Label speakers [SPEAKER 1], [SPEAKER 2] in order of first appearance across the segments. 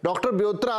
[SPEAKER 1] Doctor ब्योत्रा,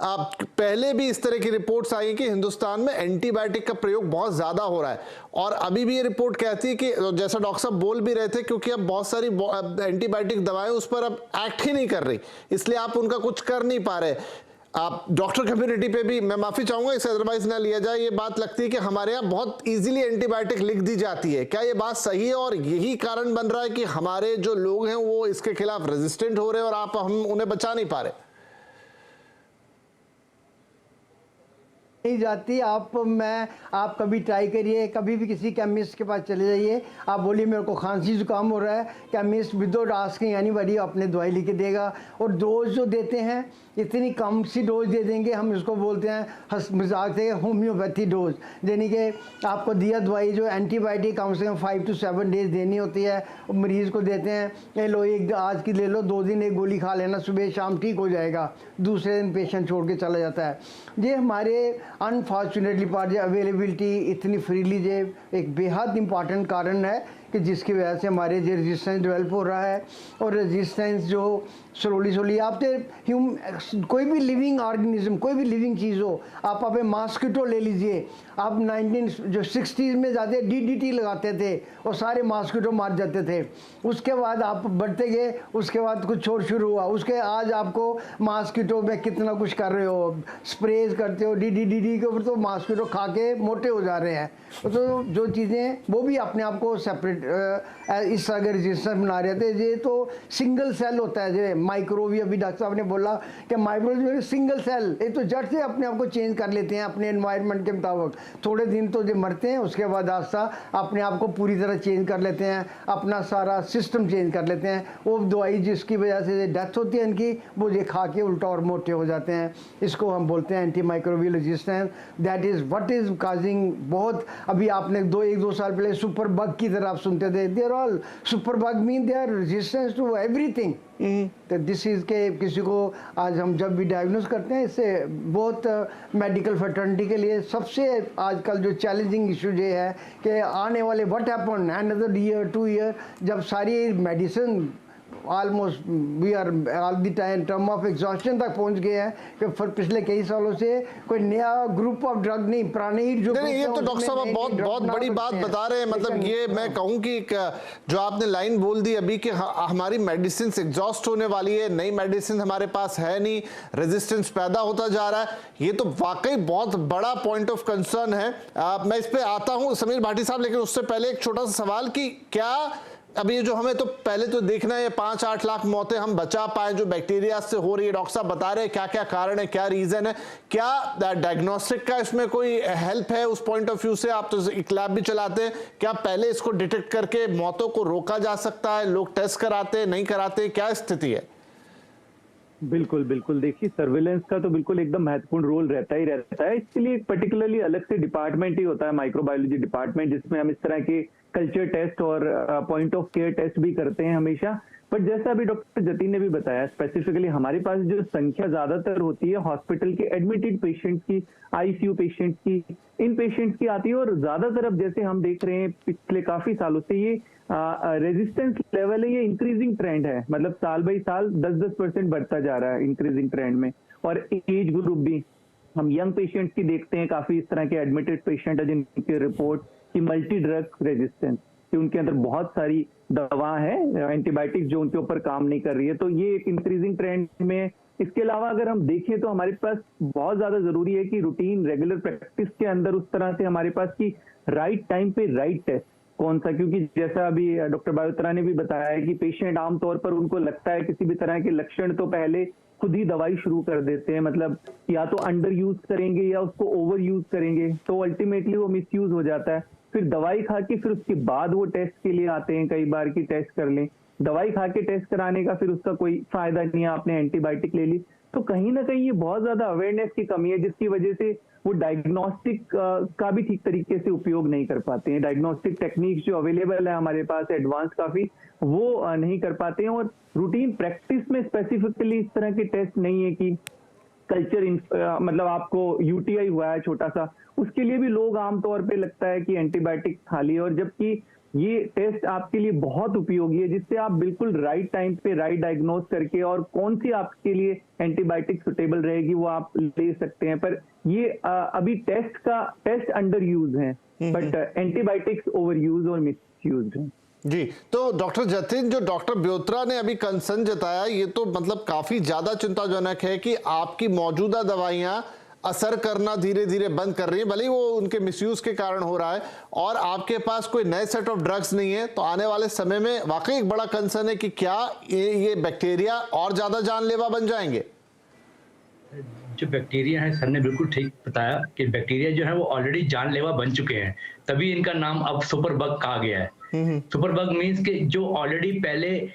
[SPEAKER 1] पहले भी इस तरह की रिपोर्ट्स आई कि हिंदुस्तान में एंटीबायोटिक का प्रयोग बहुत ज्यादा हो रहा है, और अभी भी ये रिपोर्ट कहती है कि जैसा डॉक्टर साहब बोल भी रहे थे, क्योंकि अब बहुत सारी एंटीबायोटिक दवाएं उस पर अब एक्ट ही नहीं कर रही, इसलिए आप उनका कुछ कर नहीं पा रहे। आप डॉक्टर कम्युनिटी पे भी, मैं माफी चाहूंगा इसे अदरवाइज ना लिया जाए, ये बात लगती है कि हमारे यहाँ बहुत इजीली एंटीबायोटिक लिख दी जाती है। क्या ये बात सही है और यही कारण बन रहा है कि हमारे जो लोग हैं वो इसके खिलाफ रेजिस्टेंट हो रहे हैं और हम उन्हें बचा नहीं पा रहे?
[SPEAKER 2] नहीं जाती। आप कभी ट्राई करिए, कभी भी किसी केमिस्ट के पास चले जाइए, आप बोलिए मेरे को खांसी जुकाम हो रहा है, केमिस्ट विदाउट आस्किंग एनीबॉडी अपने दवाई लिख के देगा। और डोज जो देते हैं इतनी कम सी डोज दे देंगे, हम इसको बोलते हैं मजाक से होम्योपैथी डोज, यानी कि आपको दिया दवाई जो एंटीबायोटिक कम से कम 5 to 7 डेज देनी होती है, मरीज़ को देते हैं, ये लो एक आज की ले लो, 2 दिन एक गोली खा लेना, सुबह शाम ठीक हो जाएगा, दूसरे दिन पेशेंट छोड़ के चला जाता है। ये हमारे अनफॉर्चुनेटली पार्ट अवेलेबिलिटी इतनी फ्रीली जे एक बेहद इंपॉर्टेंट कारण है कि जिसकी वजह से हमारे जो रेजिस्टेंस डेवलप हो रहा है। और रेजिस्टेंस जो स्लोली आप कोई भी लिविंग ऑर्गेनिज्म, कोई भी लिविंग चीज़ हो, आप मॉस्किटो ले लीजिए, आप 1960s में जाते DDT लगाते थे और सारे मॉस्किटो मार जाते थे। उसके बाद आप बढ़ते गए, उसके बाद कुछ और शुरू हुआ, उसके आज आपको मॉस्किटो में कितना कुछ कर रहे हो, स्प्रेज करते हो DDT के ऊपर, तो मॉस्किटो खा के मोटे हो जा रहे हैं। तो जो चीज़ें वो भी अपने आप को सेपरेट इस तरह के रजिस्टर बना रहे थे। ये तो सिंगल सेल होता है, जो माइक्रोव, अभी डॉक्टर साहब ने बोला कि माइक्रोव सिंगल सेल, ये तो जड़ से अपने आप को चेंज कर लेते हैं अपने एनवायरनमेंट के मुताबिक। थोड़े दिन तो जो मरते हैं, उसके बाद आस्ता अपने आप को पूरी तरह चेंज कर लेते हैं, अपना सारा सिस्टम चेंज कर लेते हैं। वो दवाई जिसकी वजह से डेथ होती है इनकी, वो ये खा के उल्टा और मोटे हो जाते हैं। इसको हम बोलते हैं anti microbial resistance. That is what is causing. बहुत अभी आपने एक दो साल पहले सुपर बग की तरह आप सुनते थे, they are all super bug mean they are resistance to everything. तो दिस इज़ के किसी को आज हम जब भी डायग्नोस करते हैं, इससे बहुत मेडिकल फैटर्निटी के लिए सबसे आजकल जो चैलेंजिंग इशू ये है कि आने वाले what happen another year 2 year, जब सारी medicine almost we are all the time term of exhaustion तक पहुंच गए हैं कि फिर पिछले कई सालों से कोई नया ग्रुप ऑफ ड्रग नहीं, पुराने ही जो
[SPEAKER 1] नहीं, ये तो डॉक्टर साहब आप बहुत बड़ी बात बता रहे हैं। मतलब ये मैं कहूं कि जो आपने लाइन बोल दी अभी कि हमारी मेडिसिन एग्जॉस्ट होने वाली है, नई मेडिसिन हमारे पास है नहीं, रेजिस्टेंस पैदा होता जा रहा है, ये तो वाकई बहुत बड़ा पॉइंट ऑफ कंसर्न है। मैं इस पे आता हूं समीर भाटी साहब, लेकिन उससे पहले एक छोटा सा सवाल कि क्या अब ये जो हमें तो पहले तो देखना है 5-8 लाख मौतें हम बचा पाए जो बैक्टीरिया से हो रही है। डॉक्टर साहब बता रहे हैं क्या क्या कारण है, क्या रीजन है, क्या डायग्नोस्टिक का इसमें कोई हेल्प है उस पॉइंट ऑफ व्यू से? आप तो एक लैब भी चलाते हैं, क्या पहले इसको डिटेक्ट करके मौतों को रोका जा सकता है? लोग टेस्ट कराते हैं, नहीं कराते, क्या स्थिति है?
[SPEAKER 3] बिल्कुल बिल्कुल, देखिए सर्विलेंस का तो बिल्कुल एकदम महत्वपूर्ण रोल रहता ही रहता है। इसके लिए पर्टिकुलरली अलग से डिपार्टमेंट ही होता है, माइक्रोबायोलॉजी डिपार्टमेंट, जिसमें हम इस तरह के कल्चर टेस्ट और पॉइंट ऑफ केयर टेस्ट भी करते हैं हमेशा। पर जैसा अभी डॉक्टर जतीन ने भी बताया, स्पेसिफिकली हमारे पास जो संख्या ज्यादातर होती है हॉस्पिटल के एडमिटेड पेशेंट की, आईसीयू पेशेंट की, इन पेशेंट्स की आती है। और ज्यादातर अब जैसे हम देख रहे हैं पिछले काफी सालों से ये रेजिस्टेंस लेवल है, ये इंक्रीजिंग ट्रेंड है, मतलब साल बाई साल 10% बढ़ता जा रहा है इंक्रीजिंग ट्रेंड में। और एज ग्रुप भी हम यंग पेशेंट्स की देखते हैं, काफी इस तरह के एडमिटेड पेशेंट है जिनकी रिपोर्ट की मल्टी ड्रग रेजिस्टेंस, कि उनके अंदर बहुत सारी दवा है एंटीबायोटिक जो उनके ऊपर काम नहीं कर रही है। तो ये एक इंक्रीजिंग ट्रेंड में। इसके अलावा अगर हम देखें तो हमारे पास बहुत ज्यादा जरूरी है कि रूटीन रेगुलर प्रैक्टिस के अंदर उस तरह से हमारे पास की राइट टाइम पे राइट टेस्ट कौन सा, क्योंकि जैसा अभी डॉक्टर ब्योत्रा ने भी बताया है कि पेशेंट आमतौर पर उनको लगता है किसी भी तरह के लक्षण तो पहले खुद ही दवाई शुरू कर देते हैं, मतलब या तो अंडर यूज करेंगे या उसको ओवर यूज करेंगे, तो अल्टीमेटली वो मिस यूज हो जाता है। फिर दवाई खा के फिर उसके बाद वो टेस्ट के लिए आते हैं कई बार की टेस्ट कर लें, दवाई खा के टेस्ट कराने का फिर उसका कोई फायदा नहीं है, आपने एंटीबायोटिक ले ली। तो कहीं ना कहीं ये बहुत ज्यादा अवेयरनेस की कमी है, जिसकी वजह से वो डायग्नोस्टिक का भी ठीक तरीके से उपयोग नहीं कर पाते हैं। डायग्नोस्टिक टेक्निक्स जो अवेलेबल है हमारे पास एडवांस काफी, वो नहीं कर पाते हैं। और रूटीन प्रैक्टिस में स्पेसिफिकली इस तरह के टेस्ट नहीं है कि कल्चर मतलब आपको यूटीआई हुआ है छोटा सा, उसके लिए भी लोग आमतौर पे लगता है कि एंटीबायोटिक खा लिए, और जबकि ये टेस्ट आपके लिए बहुत उपयोगी है, जिससे आप बिल्कुल राइट टाइम पे राइट डायग्नोज करके और कौन सी आपके लिए एंटीबायोटिक सुटेबल रहेगी वो आप ले सकते हैं। पर ये अभी टेस्ट अंडर यूज है, बट एंटीबायोटिक्स ओवर यूज और मिस यूज है।
[SPEAKER 1] जी, तो डॉक्टर जतिन, जो डॉक्टर ब्योत्रा ने अभी कंसर्न जताया, ये तो मतलब काफी ज्यादा चिंताजनक है कि आपकी मौजूदा दवाइयां असर करना धीरे धीरे बंद कर रही है, भले ही वो उनके मिसयूज के कारण हो रहा है, और आपके पास कोई नए सेट ऑफ ड्रग्स नहीं है। तो आने वाले समय में वाकई एक बड़ा कंसर्न है कि क्या ये बैक्टीरिया और ज्यादा जानलेवा बन जाएंगे।
[SPEAKER 4] जो बैक्टीरिया है, सर ने बिल्कुल ठीक बताया कि बैक्टीरिया जो है वो ऑलरेडी जानलेवा बन चुके हैं, तभी इनका नाम अब सुपर बग कहा गया है। सुपर बग मीन्स कि जो ऑलरेडी पहले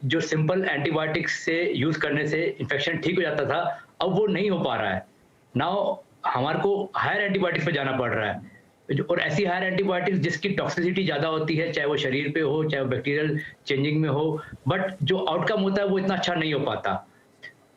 [SPEAKER 4] जो सिंपल एंटीबायोटिक्स से यूज करने से इन्फेक्शन ठीक हो जाता था, अब वो नहीं हो पा रहा है। नाउ हमारे को हायर एंटीबायोटिक्स पे जाना पड़ रहा है, और ऐसी हायर एंटीबायोटिक्स जिसकी टॉक्सिसिटी ज्यादा होती है, चाहे वो शरीर पे हो, चाहे वो बैक्टीरियल चेंजिंग में हो, बट जो आउटकम होता है वो इतना अच्छा नहीं हो पाता।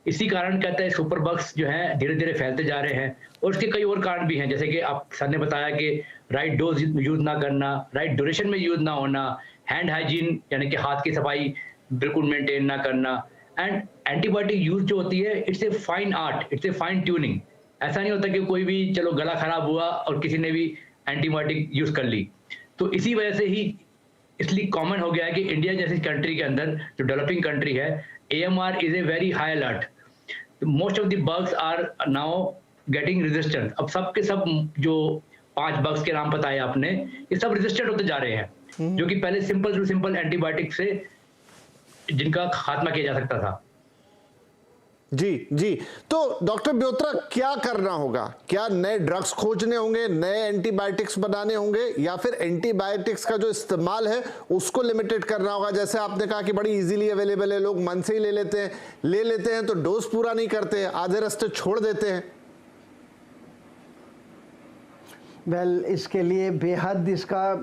[SPEAKER 4] इसी कारण कहते हैं सुपर बग्स जो हैं धीरे धीरे फैलते जा रहे हैं, और इसके कई और कारण भी हैं, जैसे कि आप सर ने बताया कि राइट डोज यूज ना करना, राइट ड्यूरेशन में यूज ना होना, हैंड हाइजीन यानी कि हाथ की सफाई बिल्कुल मेंटेन ना करना, एंड एंटीबायोटिक यूज जो होती है it's a fine art, it's a fine tuning. ऐसा नहीं होता कि कोई भी चलो गला खराब हुआ और किसी ने भी एंटीबायोटिक यूज कर ली। तो इसी वजह से ही इसलिए कॉमन हो गया है कि इंडिया जैसी कंट्री के अंदर, जो डेवलपिंग कंट्री है, AMR is a very high alert. Most of the bugs are now getting resistant. अब सब के सब जो 5 बग्स के नाम बताए आपने, ये सब रेजिस्टेंट होते जा रहे हैं, जो कि पहले सिंपल टू सिंपल एंटीबायोटिक से जिनका खात्मा किया जा सकता था।
[SPEAKER 1] जी जी, तो डॉक्टर ब्योत्रा, क्या करना होगा? क्या नए ड्रग्स खोजने होंगे, नए एंटीबायोटिक्स बनाने होंगे, या फिर एंटीबायोटिक्स का जो इस्तेमाल है उसको लिमिटेड करना होगा? जैसे आपने कहा कि बड़ी इजीली अवेलेबल है, लोग मन से ही ले लेते हैं तो डोज पूरा नहीं करते, आधे रास्ते छोड़ देते हैं।
[SPEAKER 2] वेल, इसके लिए बेहद इसका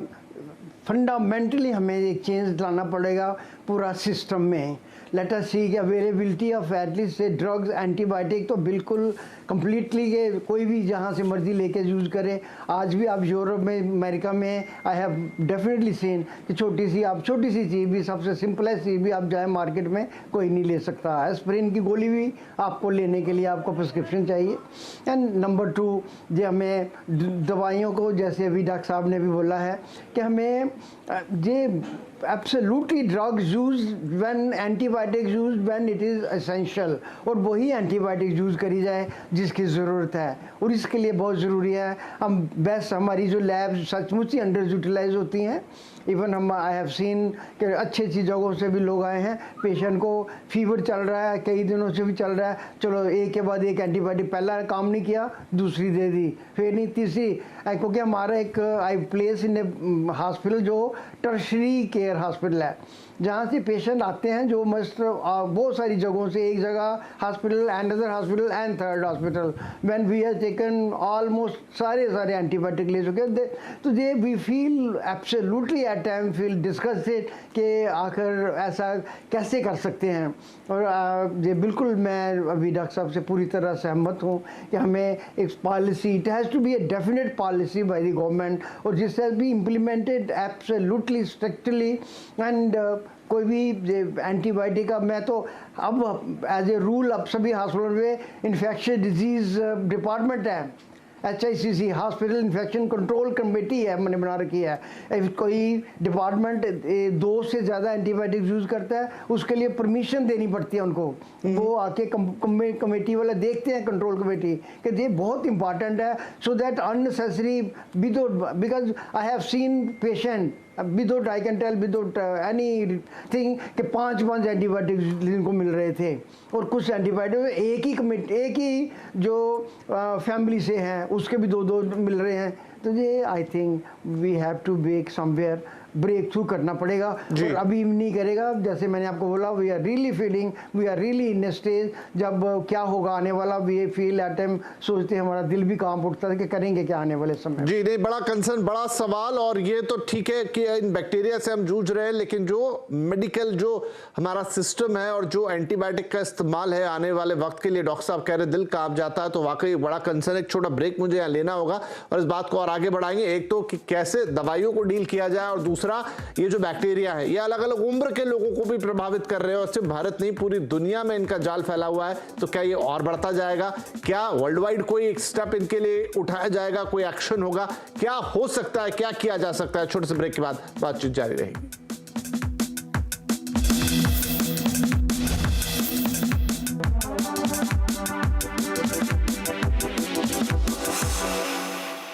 [SPEAKER 2] फंडामेंटली हमें एक चेंज लाना पड़ेगा पूरा सिस्टम में। लेट अस सी कि अवेलेबिलिटी ऑफ एटलीस्ट से ड्रग्स, एंटीबायोटिक तो बिल्कुल कम्प्लीटली के कोई भी जहाँ से मर्जी लेके यूज़ करे। आज भी आप यूरोप में, अमेरिका में, आई हैव डेफिनेटली सीन कि छोटी सी चीज़ भी, सबसे सिंपलेस्ट चीज़ भी आप जाए मार्केट में कोई नहीं ले सकता। एस्पिरिन की गोली भी आपको लेने के लिए आपको प्रिस्क्रिप्शन चाहिए। एंड नंबर 2, जो हमें दवाइयों को, जैसे अभी डॉक्टर साहब ने भी बोला है कि हमें जे absolutely drugs use when, antibiotics use when it is essential, और वही एंटीबायोटिक्स यूज़ करी जाए जिसकी ज़रूरत है। और इसके लिए बहुत ज़रूरी है हम बेस्ट, हमारी जो लैब सचमुच ही अंडर यूटिलाइज होती हैं। इवन हम, आई हैव सीन कि अच्छी जगहों से भी लोग आए हैं, पेशेंट को फीवर चल रहा है, कई दिनों से भी चल रहा है, चलो एक के बाद एक एंटीबायोटिक, पहला काम नहीं किया दूसरी दे दी, फिर नहीं तीसरी। क्योंकि हमारा एक I place in A hospital जो टर्शरी केयर हॉस्पिटल है, जहाँ से पेशेंट आते हैं जो मस्ट बहुत सारी जगहों से, एक जगह hospital, another hospital and third hospital, when we have taken almost सारे एंटीबायोटिक ले चुके हैं, तो they we feel absolutely at time feel disgusted कि आखिर ऐसा कैसे कर सकते हैं। और ये बिल्कुल मैं अभी डॉक्टर साहब से पूरी तरह सहमत हूँ कि हमें एक policy, it has to be a definite policy by the government, और this has be implemented absolutely strictly. And कोई भी एंटीबायोटिक का, मैं तो अब एज ए रूल अब सभी हॉस्पिटल में इन्फेक्शन डिजीज़ डिपार्टमेंट है, HICC hospital infection control committee है, मैंने बना रखी है। कोई डिपार्टमेंट 2 से ज़्यादा एंटीबायोटिक्स यूज़ करता है, उसके लिए परमिशन देनी पड़ती है उनको। वो आके कमेटी वाले देखते हैं, कंट्रोल कमेटी, कि ये बहुत इंपॉर्टेंट है, so that unnecessary without, because I have seen patient without, I can tell without any thing कि 5 एंटीबायोटिक्स जिनको मिल रहे थे, और कुछ एंटीबायोटिक एक ही जो फैमिली से हैं उसके भी 2 मिल रहे हैं। तो ये I think we have to make somewhere breakthrough करना पड़ेगा, और अभी नहीं करेगा। जैसे मैंने आपको बोला, we are really feeling, we are really in stage, जब क्या होगा आने वाला, वी फील एट टाइम, सोचते हमारा दिल भी कांप उठता है कि करेंगे क्या आने वाले समय।
[SPEAKER 1] जी नहीं, बड़ा कंसर्न, बड़ा सवाल। और ये तो ठीक है कि इन बैक्टीरिया से हम जूझ रहे हैं, लेकिन जो मेडिकल जो हमारा सिस्टम है और जो एंटीबायोटिक का इस्तेमाल है आने वाले वक्त के लिए, डॉक्टर साहब कह रहे दिल कांप जाता है, तो वाकई बड़ा कंसर्न। एक छोटा ब्रेक मुझे यहाँ लेना होगा और इस बात को और आगे बढ़ाएंगे। एक तो कि कैसे दवाइयों को डील किया जाए, और दूसरा दूसरा, ये जो बैक्टीरिया है ये अलग अलग उम्र के लोगों को भी प्रभावित कर रहे हैं और सिर्फ भारत नहीं पूरी दुनिया में इनका जाल फैला हुआ है। तो क्या ये और बढ़ता जाएगा? क्या वर्ल्ड वाइड कोई एक स्टेप इनके लिए उठाया जाएगा, कोई एक्शन होगा? क्या हो सकता है, क्या किया जा सकता है? छोटे से ब्रेक के बाद बातचीत जारी रहेगी।